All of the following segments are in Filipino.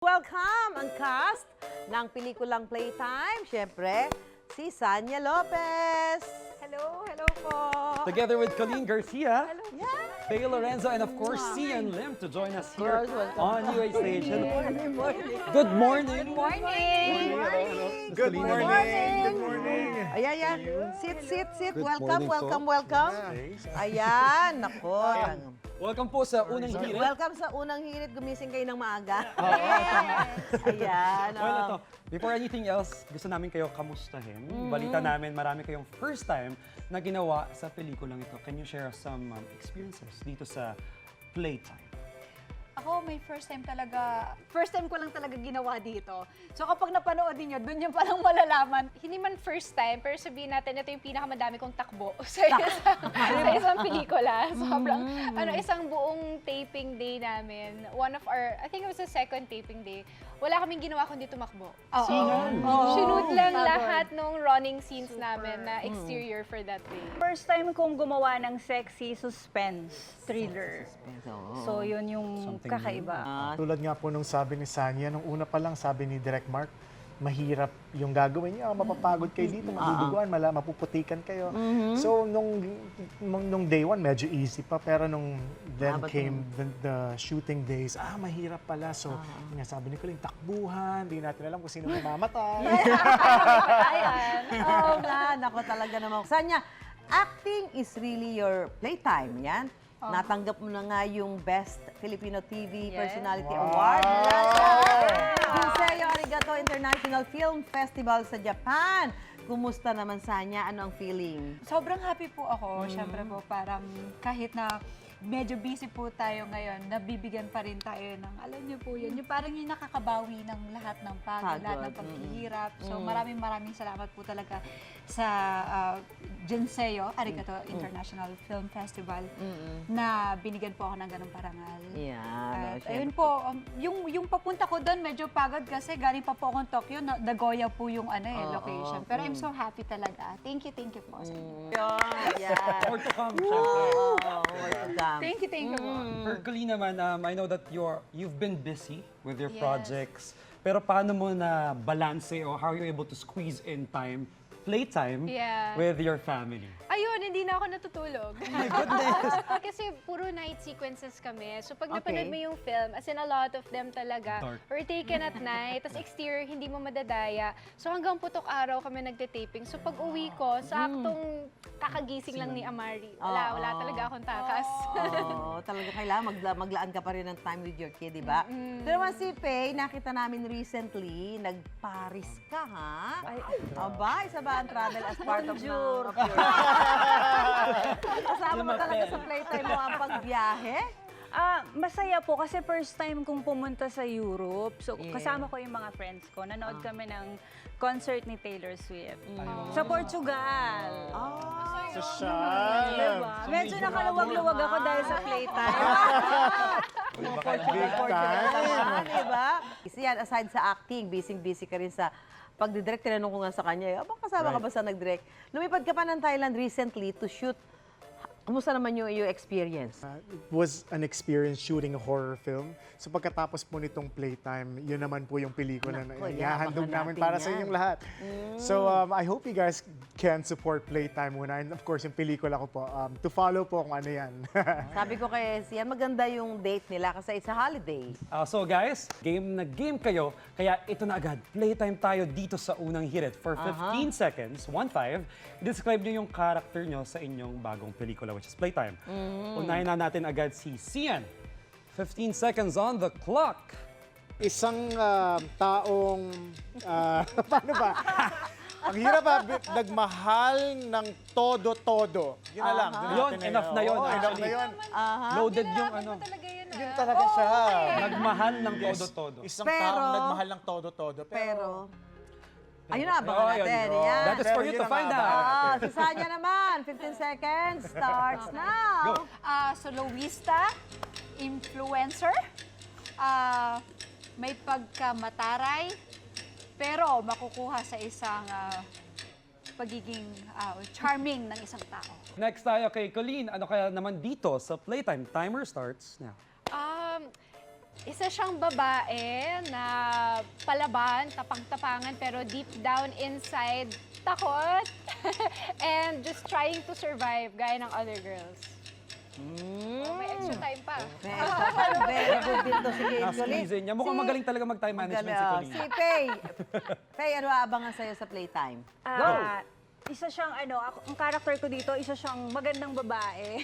Welcome ang cast ng pelikulang Playtime. Siyempre, si Sanya Lopez. Hello, hello po. Together with Colleen Garcia, Yeah. Faye Lorenzo, and of course, Cian Lim to join us here welcome. on UA Station. Good morning. Good morning. Morning. Good morning. Good morning. Ayan, yan. Sit. Good Welcome, morning welcome. Ayan, nako. Welcome po sa unang hirit. Welcome sa unang hirit. Gumising kayo ng maaga. Ayan. Well, ito, before anything else, gusto namin kayo kamustahin. Balita namin, marami kayong first time na ginawa sa pelikulang ito. Can you share some experiences dito sa Playtime? Ako, may first time ko lang talaga ginawa dito. So kapag napanood niyo, dun yung parang malalaman. Hindi man first time, pero sabihin natin, ito yung pinakamadami kong takbo sa isang pelikula. Sobrang, isang buong taping day namin. One of our, I think it was the second taping day, wala kaming ginawa kundi tumakbo. Shoot lang lahat ng running scenes namin na exterior for that day. First time kong gumawa ng sexy suspense thriller. So yun yung Something kakaiba. Tulad nga po nung sabi ni Sanya, nung una pa lang sabi ni Direk Mark, mahirap yung gagawin niyo, mapapagod kayo dito, maduduguan, mapuputikan kayo. So nung day one, medyo easy pa, pero nung then came the shooting days, mahirap pala. So yung nga sabi ni Colleen, takbuhan, di natin alam kung sino mamamatay. Oo nga, nako talaga naman. Sanya, acting is really your playtime, yan. Natanggap mo na nga yung Best Filipino TV Personality Award. Ginseo Arigato International Film Festival sa Japan. Kumusta naman, Sanya? Ano ang feeling? Sobrang happy po ako. Siyempre po, parang kahit na medyo busy po tayo ngayon, nabibigyan pa rin tayo ng, alam niyo po yun, yung parang yung nakakabawi ng lahat ng pagod, lahat ng paghihirap. So maraming salamat po talaga sa Ginseo Arigato International Film Festival na binigyan po ako ng ganong parangal. Yan. At ayun po, yung papunta ko doon medyo pagod kasi galing pa po akong Tokyo, Nagoya po yung location. Pero I'm so happy talaga. Thank you po. Yan. More to come, syempre. More to come. Thank you po. For Colleen naman, I know that you've been busy with your projects. Pero paano mo na balance o how are you able to squeeze in playtime with your family? Ayun, hindi na ako natutulog. Oh my goodness! Kasi puro night sequences kami. So pag napanood mo yung film, as in a lot of them talaga, Dark. were taken at night. Tapos exterior, hindi mo madadaya. So hanggang putok araw kami nagte-taping. So pag uwi ko, saktong kakagising lang ni Amari. Wala talaga akong takas. Talaga kailangan maglaan ka pa rin ng time with your kid, di ba? Pero naman si Faye, nakita namin recently, nag-Paris ka, ha? Aba, isa ba ang travel as part of your... Kasama mo talaga sa playtime mo ang pagbiyahe? Masaya po kasi first time kong pumunta sa Europe. So kasama ko yung mga friends ko. Nanood kami ng concert ni Taylor Swift. Sa Portugal. Diba? Medyo nakaluwag-luwag ako dahil sa playtime. Big time! Diba? Kasi yan, aside sa acting, busy ka rin sa pagdidirect. Tinanong ko nga sa kanya, abang kasama ka ba sa nagdirect? Lumipad ka pa ng Thailand recently to shoot. Kumusta naman yung experience? It was an experience shooting a horror film. So pagkatapos po nitong Playtime, yun naman po yung pelikula na ihahandog namin para sa inyong lahat. So I hope you guys can support Playtime muna. And of course, yung pelikula ko po, to follow po kung ano yan. Sabi ko kay Sian, maganda yung date nila kasi it's a holiday. So guys, game na game kayo. Kaya ito na agad, playtime tayo dito sa unang hirit. For 15 seconds, 1-5, describe nyo yung character nyo sa inyong bagong pelikula, which is Playtime. Unahin na natin agad si Cian. 15 seconds on the clock. Isang taong, paano ba? Ang hirap nagmahal ng todo-todo. Yun na lang. Yun, enough na yun. Enough na yun. Loaded yung ano. Yun talaga siya. Nagmahal ng todo-todo. Isang Pero- taong nagmahal ng todo-todo. Pero, ayun na, abangan natin. Yan. That is for you to find out. Si Sanya naman, 15 seconds starts now. Soloista, influencer, may pagkamataray, pero makukuha sa isang pagiging charming ng isang tao. Next tayo kay Colleen. Ano kaya naman dito sa Playtime? Timer starts now. Isa siyang babae na palaban, tapang-tapangan, pero deep down inside, takot. And just trying to survive, gaya ng other girls. Oh, may extra time pa. Very good dito. Sige, Colleen. Na-squeeze niya. Mukhang magaling talaga mag-time management si Colleen. Si Faye. Faye, ano aabangan sa'yo sa playtime? Isa siyang ang character ko dito, isa siyang magandang babae.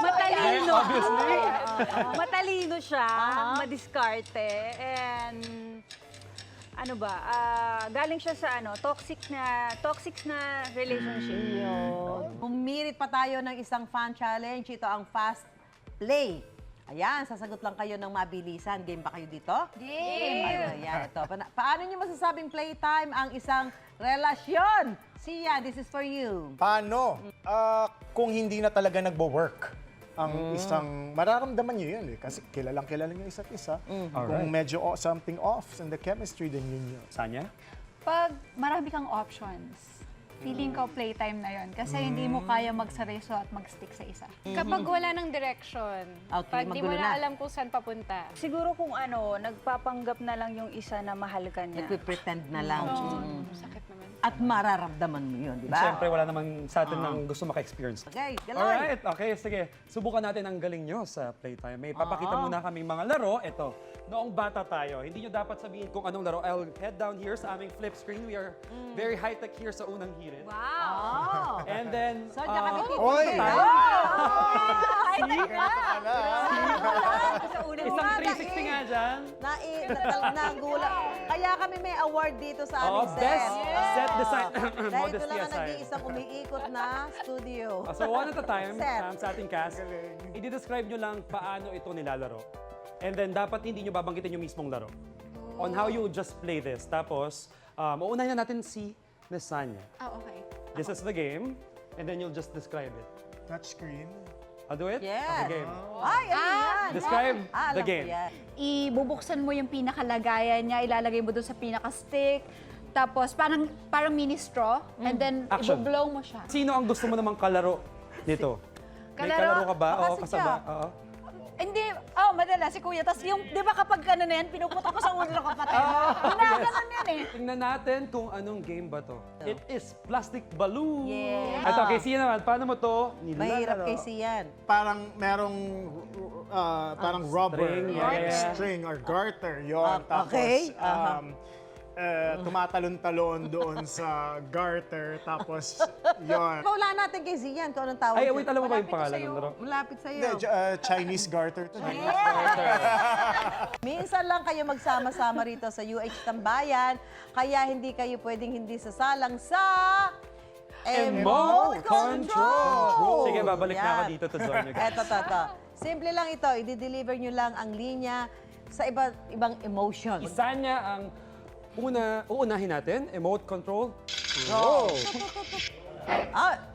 Matalino. Obviously. Matalino siya, madiskarte, and galing siya sa toxic na relationship. Pumirit pa tayo ng isang fan challenge. Ito ang Fast Play. Ayan, sasagot lang kayo ng mabilisan. Game ba kayo dito? Game! Ayan, ito. Paano nyo masasabing playtime ang isang relasyon? Siya, this is for you. Paano? Kung hindi na talaga nagbo-work ang isang, mararamdaman nyo yun eh. Kasi kilalang nyo isa't isa. Kung medyo something off in the chemistry, then yun yun. Sanya? Pag marami kang options, feeling ko playtime na yon kasi hindi mo kaya magsareso at mag-stick sa isa. Kapag wala ng direction, Okay, pag di mo magulo na. na alam kung saan papunta. Siguro kung nagpapanggap na lang yung isa na mahal ka niya. Nagpe-pretend na lang. Sakit naman. At mararamdaman mo yun, di ba? Siyempre, wala namang sa atin nang gusto maka-experience. Okay, galoy. Alright, okay, sige. Subukan natin ang galing nyo sa playtime. May papakita muna kaming mga laro. Ito, noong bata tayo, hindi nyo dapat sabihin kung anong laro. I'll head down here sa aming flip screen. We are very high-tech here sa unang hirit. Oh. And then, So, diyan kami Oy! Sa unang isang 360 nga dyan. Nagulat. Kaya kami may award dito sa aming set. Best set design. Dahil ito Modesty lang ang aside. nag-iisang umiikot na studio. So one at a time, Set. sa ating cast, i-describe nyo lang paano ito nilalaro. And then dapat hindi nyo babanggitin yung mismong laro. On how you just play this. Tapos, uunahin na natin si Miss Sanya. Oh, okay. This is the game, and then you'll just describe it. Touchscreen. I'll do it? Yes. Okay, game. Ay, ano yan? Describe Alam the ko game. yan. Ibubuksan mo yung pinakalagayan niya, ilalagay mo doon sa pinaka-stick, tapos parang mini straw, and then Action. i-blow mo siya. Sino ang gusto mo namang kalaro nito? May Kalaro? kalaro ka ba? Baka Oo, si kasaba. Jack. Oo. Hindi, madala si Kuya. Tapos yung, di ba kapag ano na yan, pinuputok ko sa ulo ng kapatid. Ginaganon yan eh. Tingnan natin kung anong game ba to. It is plastic balloon. Yeah. Ito, kay Sia naman, paano mo to nilalaro? Mahirap kay Sian. Parang merong parang rubber String, or yeah. string or garter yon. Tapos okay. tumatalon-talon doon sa garter. Tapos yon. Wala natin kay Sian kung anong tawag. Ay, dyan. wait, alam mo ba yung pangalan ng laro? Malapit sa'yo. Hindi, Chinese garter to. Minsan lang kayo magsama-sama rito sa UH Tambayan, kaya hindi kayo pwedeng hindi sasalang sa Emote Control! Sige, babalik na ako Yan. dito to join you guys. Eto. Simple lang ito. I-deliver nyo lang ang linya sa ibang emotion. Isa niya ang uunahin natin, emote control. Go!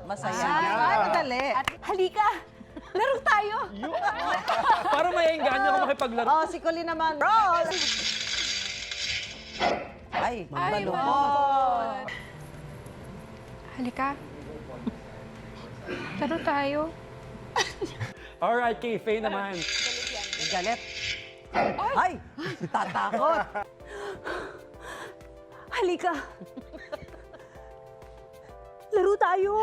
Masaya. Ay, madali. At halika, laro tayo. Para maiengganyo ako makipaglaro. Oh, si Colleen naman. Roll! Ay, malungkot. Halika. Laro tayo. Alright, kay Faye naman. Galit. Ay, tatakot. Halika! Laro tayo!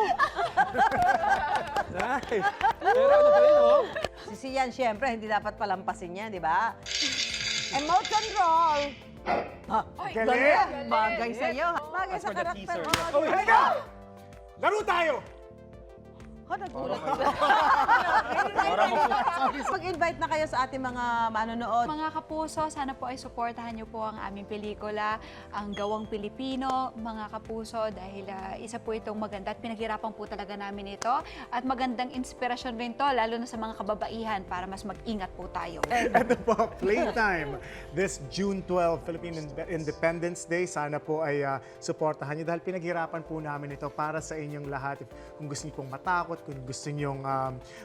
Nice. Pero ano ba yun, oh? Si Sian, syempre, hindi dapat palampasin niya, di ba? Emote control. Galing. Bagay sa'yo. Bagay As sa for the karakter teaser, mo. yeah. Oh, Halika! Laro tayo! Nagulat ko. Mag-invite na kayo sa ating mga manonood. Mga kapuso, sana po ay suportahan niyo po ang aming pelikula, ang Gawang Pilipino, mga kapuso, dahil isa po itong maganda at pinaghirapan po talaga namin ito. At magandang inspirasyon rin to, lalo na sa mga kababaihan para mas mag-ingat po tayo. Ito po, Playtime. This June 12, Philippine Independence Day. Sana po ay suportahan niyo dahil pinaghirapan po namin ito para sa inyong lahat. Kung gusto niyo pong matakot, kung gusto niyong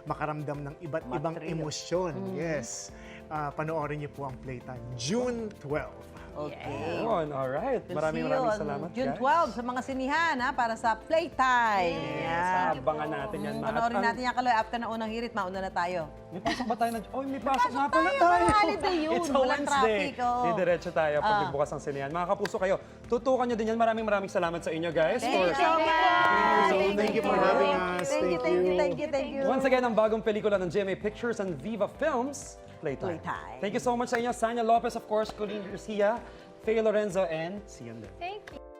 makaramdam ng iba't ibang emosyon. Yes. Panoorin niyo po ang Playtime. June 12. Okay. Yun, alright. We'll Maraming see you on salamat, June guys. 12 sa mga sinihan para sa Playtime. Yes, abangan natin yan, Matt. Panoorin natin yan, Kaloy. After ng unang hirit, mauna na tayo. May pasok ba tayo na? Oh, may pasok nga pala tayo, tayo. holiday yun. It's a Walang Wednesday. traffic, oh. Didiretso tayo pag nagbukas ang sinihan. Mga kapuso kayo, tutukan nyo din yan. Maraming salamat sa inyo, guys. Thank you so much. Thank you for having us. Thank you. Once again, ang bagong pelikula ng GMA Pictures and Viva Films, Playtime. Playtime. Thank you so much sa inyo. Sanya Lopez, of course, Colleen Garcia, Faye Lorenzo, and Sian Lim. Thank you.